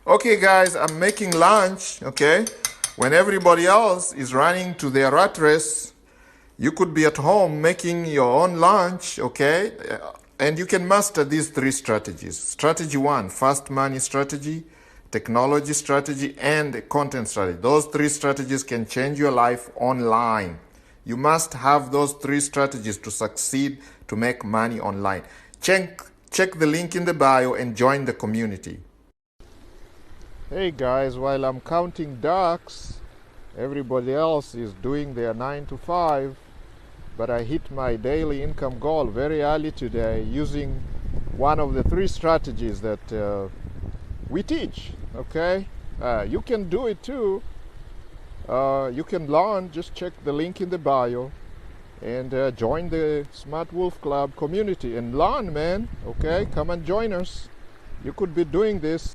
Okay, guys, I'm making lunch, okay? When everybody else is running to their rat race, you could be at home making your own lunch, okay? And you can master these three strategies. Strategy one, fast money strategy, technology strategy, and content strategy. Those three strategies can change your life online. You must have those three strategies to succeed to make money online. Check the link in the bio and join the community. Hey guys, while I'm counting ducks, everybody else is doing their 9 to 5, but I hit my daily income goal very early today using one of the three strategies that we teach, okay? You can do it too. You can learn, just check the link in the bio and join the Smart Wolf Club community and learn, man, okay? Come and join us. You could be doing this.